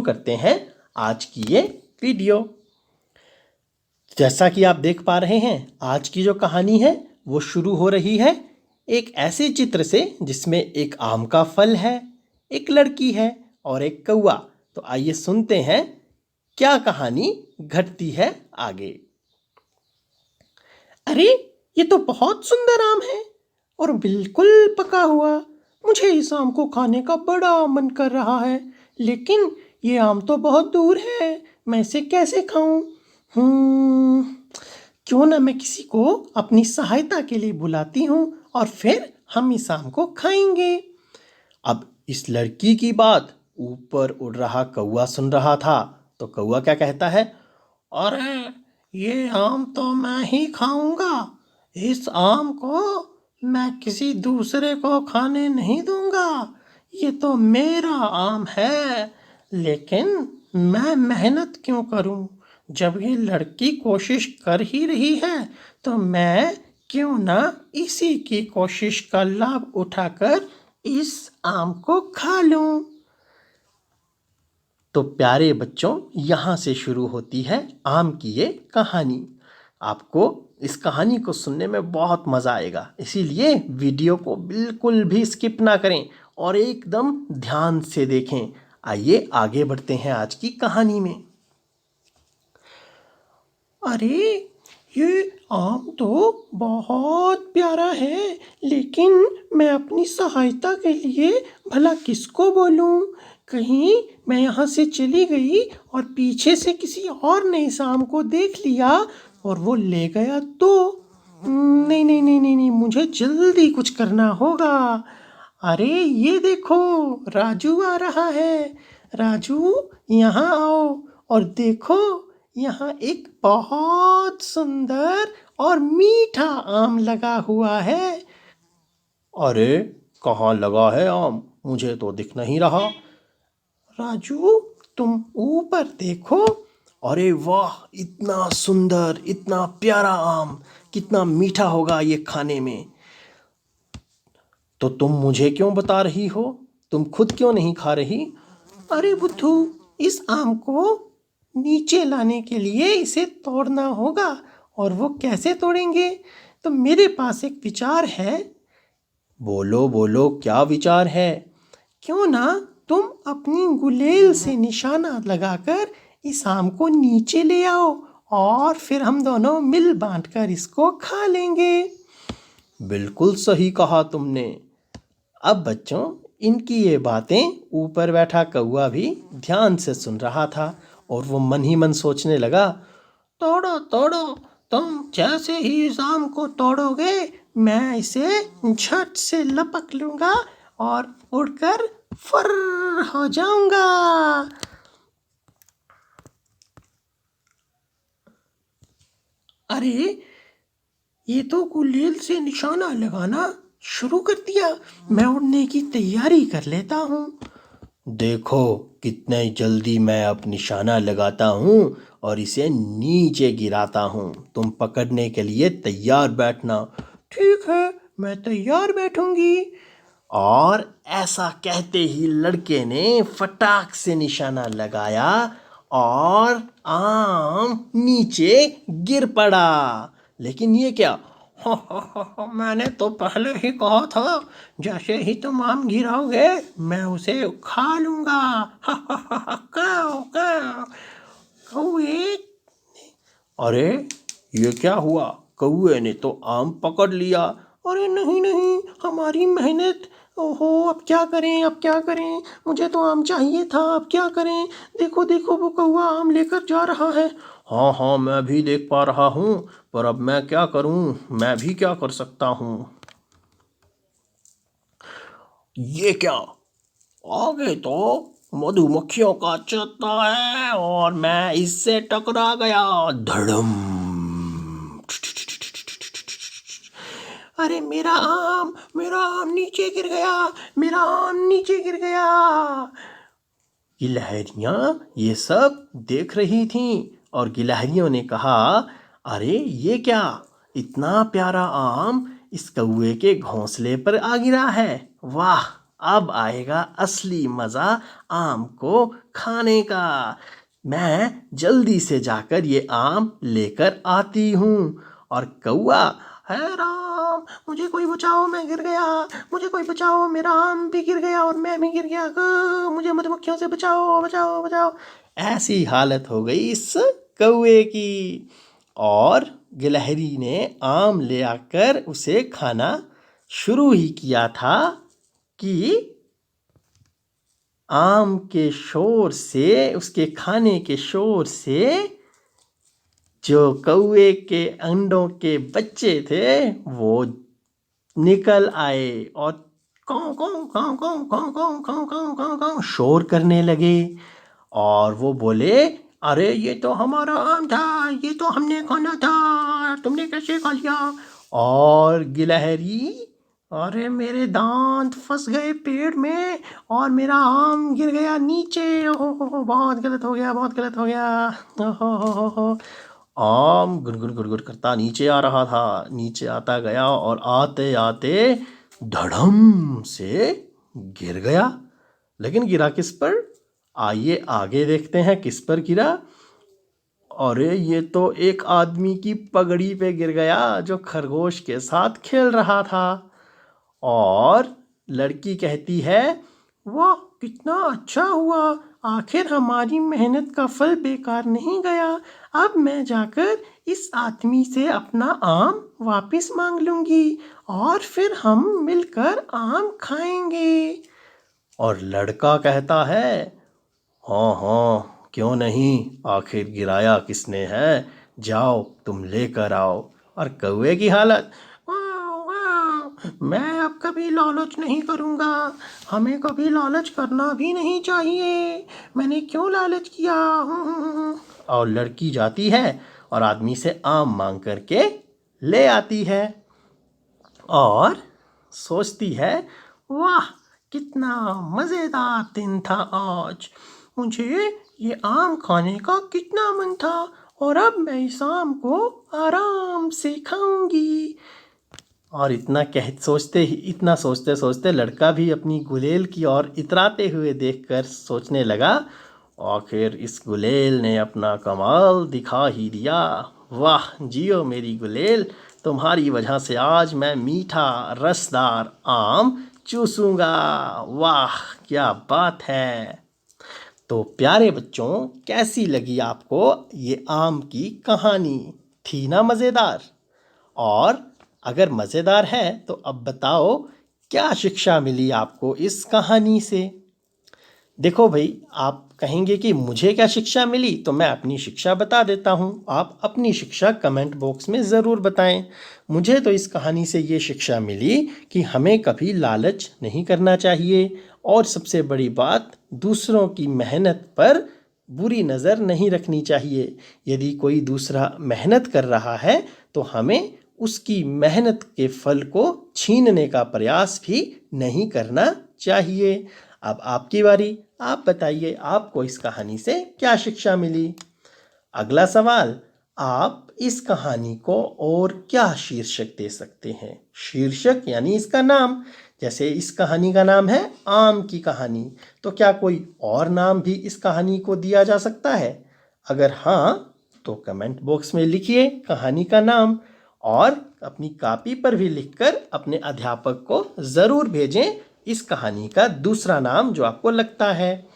करते हैं आज की ये वीडियो। जैसा कि आप देख पा रहे हैं, आज की जो कहानी है वो शुरू हो रही है एक ऐसे चित्र से जिसमें एक आम का फल है, एक लड़की है और एक कौवा। तो आइए सुनते हैं क्या कहानी घटती है आगे। अरे, ये तो बहुत सुंदर आम है और बिल्कुल पका हुआ। मुझे इस आम को खाने का बड़ा मन कर रहा है, लेकिन ये आम तो बहुत दूर है। मैं इसे कैसे खाऊं? क्यों ना मैं किसी को अपनी सहायता के लिए बुलाती हूँ और फिर हम इस आम को खाएंगे। अब इस लड़की की बात ऊपर उड़ रहा कौवा सुन रहा था। तो कौवा क्या कहता है? अरे, ये आम तो मैं ही खाऊंगा। इस आम को मैं किसी दूसरे को खाने नहीं दूंगा। ये तो मेरा आम है। लेकिन मैं मेहनत क्यों करूं? जब ये लड़की कोशिश कर ही रही है तो मैं क्यों ना इसी की कोशिश का लाभ उठाकर इस आम को खा लूं। तो प्यारे बच्चों, यहाँ से शुरू होती है आम की ये कहानी। आपको इस कहानी को सुनने में बहुत मज़ा आएगा, इसीलिए वीडियो को बिल्कुल भी स्किप ना करें और एकदम ध्यान से देखें। आइए आगे बढ़ते हैं आज की कहानी में। अरे, ये आम तो बहुत प्यारा है, लेकिन मैं अपनी सहायता के लिए भला किसको बोलूं? कहीं मैं यहाँ से चली गई और पीछे से किसी और ने इस आम को देख लिया और वो ले गया तो? नहीं नहीं नहीं नहीं नहीं, मुझे जल्दी कुछ करना होगा। अरे, ये देखो, राजू आ रहा है। राजू, यहाँ आओ और देखो, यहाँ एक बहुत सुंदर और मीठा आम लगा हुआ है। अरे, कहाँ लगा है आम? मुझे तो दिख नहीं रहा। राजू, तुम ऊपर देखो। अरे वाह, इतना सुंदर, इतना प्यारा आम, कितना मीठा होगा ये खाने में। तो तुम मुझे क्यों बता रही हो? तुम खुद क्यों नहीं खा रही? अरे बुद्धू, इस आम को नीचे लाने के लिए इसे तोड़ना होगा, और वो कैसे तोड़ेंगे? तो मेरे पास एक विचार है। बोलो बोलो, क्या विचार है? क्यों ना तुम अपनी गुलेल से निशाना लगाकर इस आम को नीचे ले आओ और फिर हम दोनों मिल बांटकर इसको खा लेंगे। बिल्कुल सही कहा तुमने। अब बच्चों, इनकी ये बातें ऊपर बैठा कौवा भी ध्यान से सुन रहा था और वो मन ही मन सोचने लगा, तोड़ो तोड़ो, तुम जैसे ही इस आम को तोड़ोगे मैं इसे झट से लपक लूंगा और उड़कर फर हो जाऊंगा। अरे, ये तो गुलेल से निशाना लगाना शुरू कर दिया। मैं उड़ने की तैयारी कर लेता हूँ। देखो, कितने जल्दी मैं अब निशाना लगाता हूँ और इसे नीचे गिराता हूँ। तुम पकड़ने के लिए तैयार बैठना। ठीक है, मैं तैयार बैठूंगी। और ऐसा कहते ही लड़के ने फटाक से निशाना लगाया और आम नीचे गिर पड़ा। लेकिन ये क्या? मैंने तो पहले ही कहा था, जैसे ही तुम आम गिराओगे मैं उसे खा लूंगा। काऊ काऊ। कौए। अरे, ये क्या हुआ? कौए ने तो आम पकड़ लिया। अरे नहीं नहीं, हमारी मेहनत। ओहो, अब क्या करें, अब क्या करें? मुझे तो आम चाहिए था, अब क्या करें? देखो देखो, वो कौआ आम लेकर जा रहा है। हाँ हाँ, मैं भी देख पा रहा हूँ, पर अब मैं क्या करूँ? मैं भी क्या कर सकता हूँ? ये क्या? आगे तो मधुमक्खियों का छत्ता है और मैं इससे टकरा गया। धड़म। अरे, मेरा आम नीचे गिर गया, मेरा आम नीचे गिर गया। गिलहरियां ये सब देख रही थीं और गिलहरियों ने कहा, अरे ये क्या, इतना प्यारा आम इस कौवे के घोंसले पर आ गिरा है। वाह, अब आएगा असली मज़ा आम को खाने का। मैं जल्दी से जाकर ये आम लेकर आती हूँ। और कौआ, है राम, मुझे कोई बचाओ, मैं गिर गया, मुझे कोई बचाओ, मेरा आम भी गिर गया और मैं भी गिर गया, मुझे मधुमक्खियों से बचाओ बचाओ बचाओ। ऐसी हालत हो गई इस कौए की। और गिलहरी ने आम ले आकर उसे खाना शुरू ही किया था कि आम के शोर से, उसके खाने के शोर से जो कौए के अंडों के बच्चे थे वो निकल आए और काऊ काऊ काऊ काऊ काऊ काऊ काऊ काऊ काऊ काऊ शोर करने लगे। और वो बोले, अरे ये तो हमारा आम था, ये तो हमने खाना था, तुमने कैसे खा लिया? और गिलहरी, अरे मेरे दांत फंस गए पेड़ में और मेरा आम गिर गया नीचे, ओहो बहुत गलत हो गया, बहुत गलत हो गया, ओहो। आम गुनगुन गुनगुन करता नीचे आ रहा था, नीचे आता गया और आते आते धड़म से गिर गया। लेकिन गिरा किस पर? आइए आगे देखते हैं किस पर गिरा। अरे ये तो एक आदमी की पगड़ी पे गिर गया जो खरगोश के साथ खेल रहा था। और लड़की कहती है, वाह कितना अच्छा हुआ, आखिर हमारी मेहनत का फल बेकार नहीं गया। अब मैं जाकर इस आदमी से अपना आम वापस मांग लूंगी और फिर हम मिलकर आम खाएंगे। और लड़का कहता है, हाँ हाँ क्यों नहीं, आखिर गिराया किसने है, जाओ तुम लेकर आओ। और कौवे की हालत, वाह वाह, मैं अब कभी लालच नहीं करूँगा, हमें कभी लालच करना भी नहीं चाहिए, मैंने क्यों लालच किया। और लड़की जाती है और आदमी से आम मांग करके ले आती है और सोचती है, वाह कितना मज़ेदार दिन था आज, मुझे ये आम खाने का कितना मन था और अब मैं इस आम को आराम से खाऊंगी। और इतना सोचते सोचते लड़का भी अपनी गुलेल की ओर इतराते हुए देखकर सोचने लगा, आखिर इस गुलेल ने अपना कमाल दिखा ही दिया, वाह जियो मेरी गुलेल, तुम्हारी वजह से आज मैं मीठा रसदार आम चूसूंगा, वाह क्या बात है। तो प्यारे बच्चों, कैसी लगी आपको ये आम की कहानी? थी ना मज़ेदार? और अगर मज़ेदार है तो अब बताओ क्या शिक्षा मिली आपको इस कहानी से? देखो भाई, आप कहेंगे कि मुझे क्या शिक्षा मिली, तो मैं अपनी शिक्षा बता देता हूँ। आप अपनी शिक्षा कमेंट बॉक्स में ज़रूर बताएं। मुझे तो इस कहानी से ये शिक्षा मिली कि हमें कभी लालच नहीं करना चाहिए और सबसे बड़ी बात, दूसरों की मेहनत पर बुरी नज़र नहीं रखनी चाहिए। यदि कोई दूसरा मेहनत कर रहा है तो हमें उसकी मेहनत के फल को छीनने का प्रयास भी नहीं करना चाहिए। अब आपकी बारी, आप बताइए आपको इस कहानी से क्या शिक्षा मिली? अगला सवाल, आप इस कहानी को और क्या शीर्षक दे सकते हैं? शीर्षक यानी इसका नाम। जैसे इस कहानी का नाम है आम की कहानी, तो क्या कोई और नाम भी इस कहानी को दिया जा सकता है? अगर हाँ तो कमेंट बॉक्स में लिखिए कहानी का नाम और अपनी कॉपी पर भी लिखकर अपने अध्यापक को ज़रूर भेजें इस कहानी का दूसरा नाम जो आपको लगता है।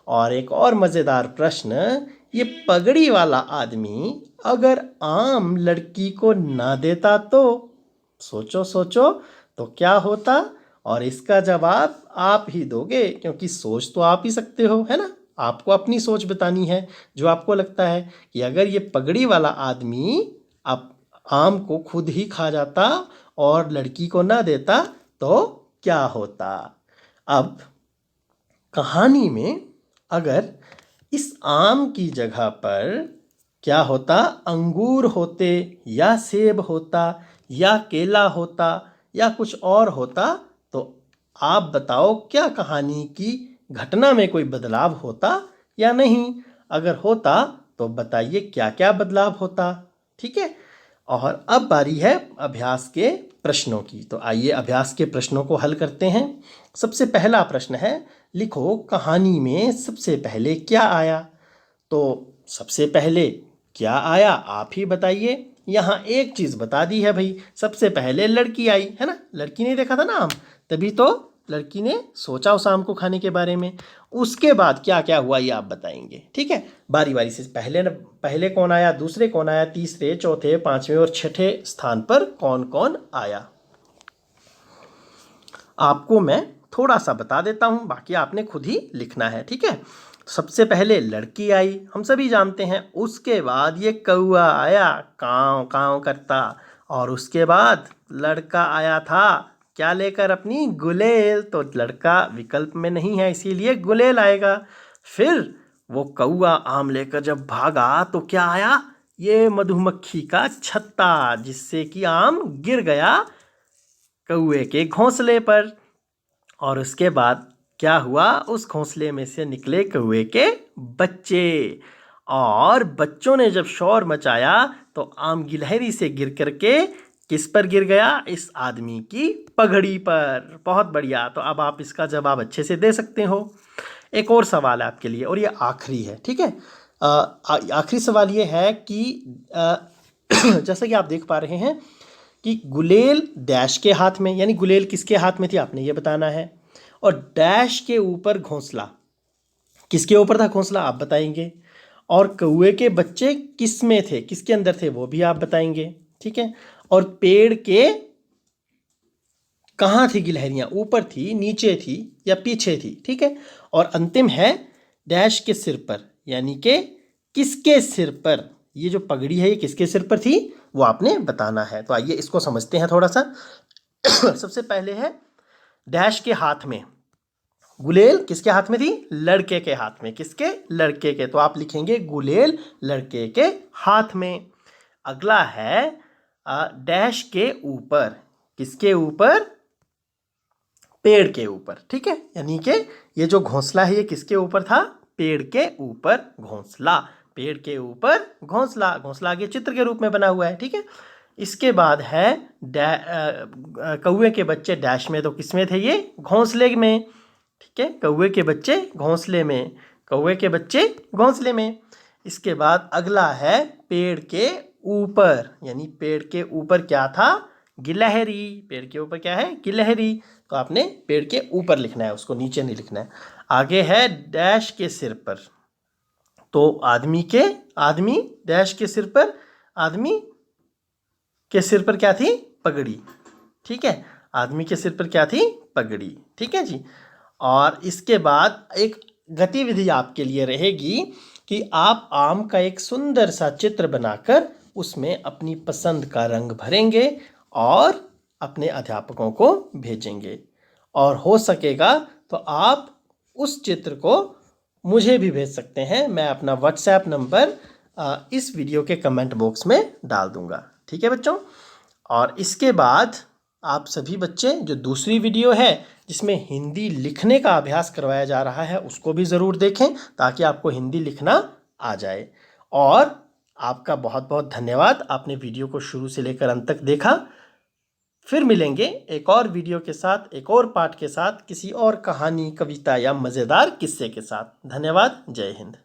और एक और मज़ेदार प्रश्न, ये पगड़ी वाला आदमी अगर आम लड़की को ना देता तो सोचो सोचो तो क्या होता? और इसका जवाब आप ही दोगे, क्योंकि सोच तो आप ही सकते हो, है ना? आपको अपनी सोच बतानी है जो आपको लगता है कि अगर ये पगड़ी वाला आदमी आप आम को खुद ही खा जाता और लड़की को ना देता तो क्या होता। अब कहानी में अगर इस आम की जगह पर क्या होता, अंगूर होते या सेब होता या केला होता या कुछ और होता, तो आप बताओ क्या कहानी की घटना में कोई बदलाव होता या नहीं? अगर होता तो बताइए क्या क्या बदलाव होता। ठीक है, और अब बारी है अभ्यास के प्रश्नों की। तो आइए अभ्यास के प्रश्नों को हल करते हैं। सबसे पहला प्रश्न है, लिखो कहानी में सबसे पहले क्या आया। तो सबसे पहले क्या आया आप ही बताइए। यहाँ एक चीज़ बता दी है भाई, सबसे पहले लड़की आई है ना, लड़की ने देखा था ना आम, तभी तो लड़की ने सोचा उस आम को खाने के बारे में। उसके बाद क्या क्या हुआ ये आप बताएंगे, ठीक है। बारी बारी से पहले कौन आया, दूसरे कौन आया, तीसरे, चौथे, पांचवें और छठे स्थान पर कौन कौन आया। आपको मैं थोड़ा सा बता देता हूँ, बाकी आपने खुद ही लिखना है, ठीक है। सबसे पहले लड़की आई, हम सभी जानते हैं। उसके बाद ये कौआ आया, काँव काँव करता। और उसके बाद लड़का आया था, क्या लेकर, अपनी गुलेल। तो लड़का विकल्प में नहीं है, इसीलिए गुलेल आएगा। फिर वो कौआ आम लेकर जब भागा तो क्या आया, ये मधुमक्खी का छत्ता, जिससे कि आम गिर गया कौए के घोंसले पर। और उसके बाद क्या हुआ, उस घोंसले में से निकले कौए के बच्चे। और बच्चों ने जब शोर मचाया तो आम गिलहरी से गिर करके किस पर गिर गया, इस आदमी की पगड़ी पर। बहुत बढ़िया। तो अब आप इसका जवाब अच्छे से दे सकते हो। एक और सवाल है आपके लिए, और ये आखिरी है, ठीक है। आखिरी सवाल ये है कि जैसा कि आप देख पा रहे हैं कि गुलेल डैश के हाथ में, यानी गुलेल किसके हाथ में थी आपने ये बताना है। और डैश के ऊपर घोंसला, किसके ऊपर था घोंसला आप बताएंगे। और कौए के बच्चे किस में थे, किसके अंदर थे वो भी आप बताएंगे, ठीक है। और पेड़ के कहाँ थी गिलहरियां, ऊपर थी, नीचे थी या पीछे थी, ठीक है। और अंतिम है डैश के सिर पर, यानी कि किसके सिर पर, ये जो पगड़ी है ये किसके सिर पर थी वो आपने बताना है। तो आइए इसको समझते हैं थोड़ा सा। सबसे पहले है डैश के हाथ में, गुलेल किसके हाथ में थी, लड़के के हाथ में। किसके, लड़के के। तो आप लिखेंगे गुलेल लड़के के हाथ में। अगला है डैश के ऊपर, किसके ऊपर, पेड़ के ऊपर, ठीक है। यानी कि ये जो घोंसला है ये किसके ऊपर था, पेड़ के ऊपर घोंसला। पेड़ के ऊपर घोंसला, घोंसला आगे चित्र के रूप में बना हुआ है, ठीक है। इसके बाद है कौवे के बच्चे डैश में, तो किस में थे ये, घोंसले में, ठीक है। कौवे के बच्चे घोंसले में, कौवे के बच्चे घोंसले में। इसके बाद अगला है पेड़ के ऊपर, यानी पेड़ के ऊपर क्या था, गिलहरी। पेड़ के ऊपर क्या है, गिलहरी। तो आपने पेड़ के ऊपर लिखना है, उसको नीचे नहीं लिखना है। आगे है डैश के सिर पर, तो आदमी डैश के सिर पर, आदमी के सिर पर क्या थी, पगड़ी, ठीक है। आदमी के सिर पर क्या थी, पगड़ी, ठीक है जी। और इसके बाद एक गतिविधि आपके लिए रहेगी कि आप आम का एक सुंदर सा चित्र बनाकर उसमें अपनी पसंद का रंग भरेंगे और अपने अध्यापकों को भेजेंगे। और हो सकेगा तो आप उस चित्र को मुझे भी भेज सकते हैं। मैं अपना व्हाट्सएप नंबर इस वीडियो के कमेंट बॉक्स में डाल दूंगा, ठीक है बच्चों। और इसके बाद आप सभी बच्चे जो दूसरी वीडियो है जिसमें हिंदी लिखने का अभ्यास करवाया जा रहा है उसको भी ज़रूर देखें, ताकि आपको हिंदी लिखना आ जाए। और आपका बहुत बहुत धन्यवाद, आपने वीडियो को शुरू से लेकर अंत तक देखा। फिर मिलेंगे एक और वीडियो के साथ, एक और पाठ के साथ, किसी और कहानी, कविता या मज़ेदार किस्से के साथ। धन्यवाद। जय हिंद।